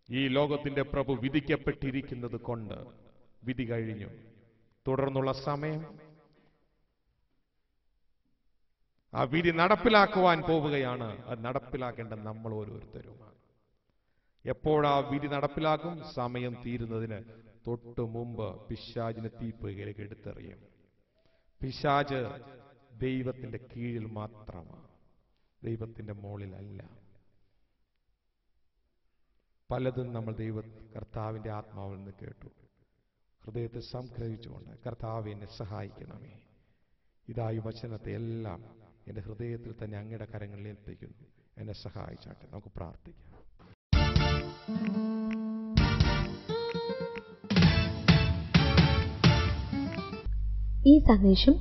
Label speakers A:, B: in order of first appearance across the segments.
A: ഈ ലോകത്തിന്റെ പ്രഭു വിധിക്കപ്പെട്ടിരിക്കുന്നത് കൊണ്ട് വിധി കഴിഞ്ഞു. തുടർന്നുള്ള സമയം ആ വിധി നടപ്പിലാക്കുവാൻ പോവുകയാണ്. അത് നടപ്പിലാക്കേണ്ട നമ്മൾ ഓരോരുത്തരുമാണ്. എപ്പോഴാ വിധി നടപ്പിലാക്കും? സമയം തീരുന്നതിന് തൊട്ടു മുമ്പ് പിശാചിനെ തീപ്പൊയ്കയിലേക്ക് എടുത്തെറിയും. പിശാച് ദൈവത്തിന്റെ കീഴിൽ മാത്രമാണ്, ദൈവത്തിന്റെ മുകളിലല്ല. പലതും നമ്മൾ കർത്താവിന്റെ ആത്മാവിൽ നിന്ന് കേട്ടു. ഹൃദയത്തെ സംഗ്രഹിച്ചുകൊണ്ട് കർത്താവെ എന്നെ സഹായിക്കണമേ, ഇതായി വചനത്തെ എല്ലാം എൻ്റെ ഹൃദയത്തിൽ തന്നെ അങ്ങയുടെ കരങ്ങളിൽ ഏൽപ്പിക്കുന്നു, എന്നെ സഹായിച്ചാട്ടെ. നമുക്ക് പ്രാർത്ഥിക്കാം.
B: ഈ സന്ദേശം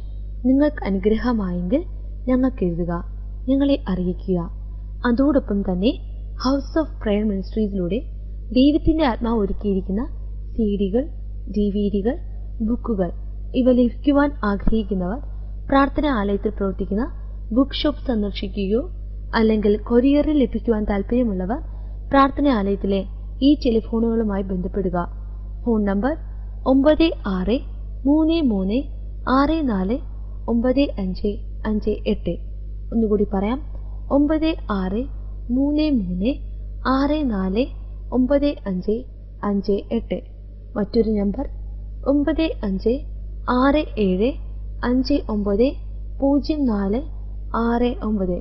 B: നിങ്ങൾക്ക് അനുഗ്രഹമായെങ്കിൽ ഞങ്ങൾക്ക് എഴുതുക, ഞങ്ങളെ അറിയിക്കുക. അതോടൊപ്പം തന്നെ ഹൗസ് ഓഫ് പ്രയർ മിനിസ്ട്രീസിലൂടെ ദൈവത്തിന്റെ ആത്മാവ് ഒരുക്കിയിരിക്കുന്ന CD-കൾ, DVD-കൾ, ബുക്കുകൾ ഇവ ലഭിക്കുവാൻ ആഗ്രഹിക്കുന്നവർ പ്രാർത്ഥന ആലയത്തിൽ പ്രവർത്തിക്കുന്ന ബുക്ക് ഷോപ്പ് സന്ദർശിക്കുകയോ അല്ലെങ്കിൽ കൊറിയറിൽ ലഭിക്കുവാൻ താല്പര്യമുള്ളവർ പ്രാർത്ഥന ആലയത്തിലെ ഈ ടെലിഫോണുകളുമായി ബന്ധപ്പെടുക. Phone number 9633649558. ഒന്നുകൂടി പറയാം, 9633649558. മറ്റൊരു നമ്പർ 9567590469.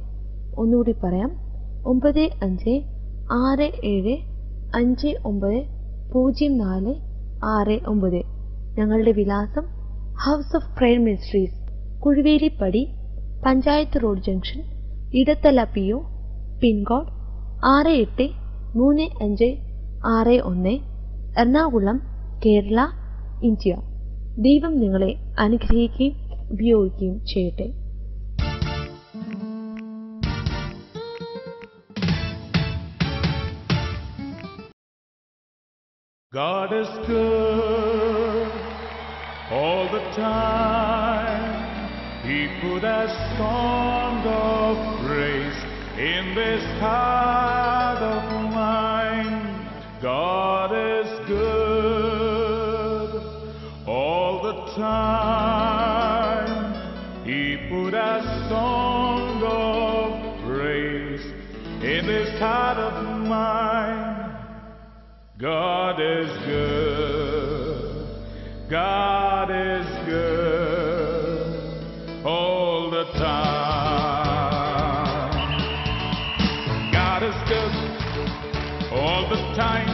B: ഒന്നുകൂടി പറയാം, 9567590469. ഞങ്ങളുടെ വിലാസം house of prayer ministries, Kuzhuvelippadi, panchayat road junction, Edathala PO, pincode 683561, Ernakulam, Kerala, India. ദൈവം നിങ്ങളെ അനുഗ്രഹിക്കുകയും ഉപയോഗിക്കുകയും ചെയ്യട്ടെ.
C: God is good all the time. He put a song of praise in this heart of mine. God is good all the time. He put a song of praise in this heart of mine. God is good. God is good all the time. God is good all the time.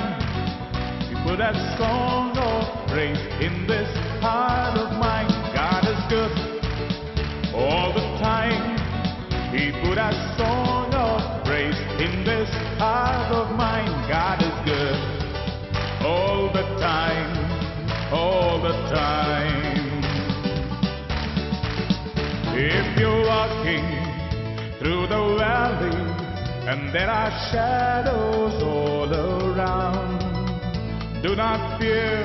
C: He put a song of praise in this heart of mine. God is good all the time. He put a song of praise in this heart of mine. God is good all the time, all the time. If you're walking through the valley and there are shadows all around, do not fear.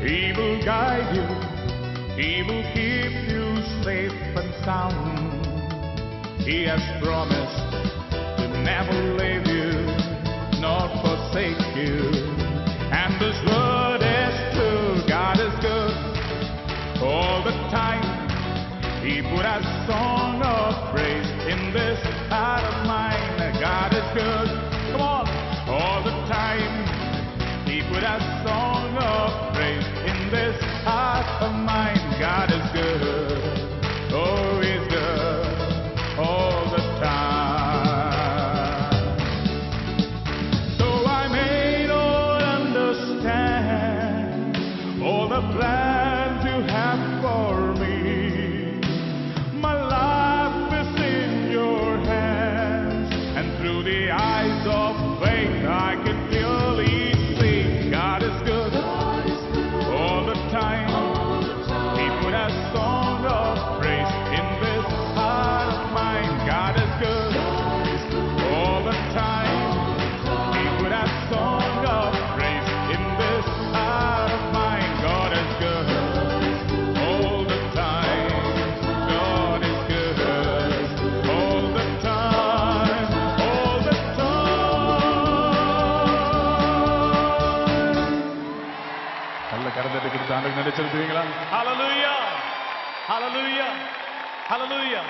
C: He will guide you. He will keep you safe and sound. He has promised to never leave you nor forsake you. And this word is true. God is good all the time. He put a song of praise in this heart of mine. God is good, come on, all the time. He put a song of praise in this heart of mine. God is good, oh, He's good all the time. So I may not understand all the plans you have for me. My life is in your hands. நல்ல கரத்தை கொடுத்து ஆண்டவருக்கு நன்றி செலுத்துவீங்களா? ஹalleluya, ஹalleluya, ஹalleluya.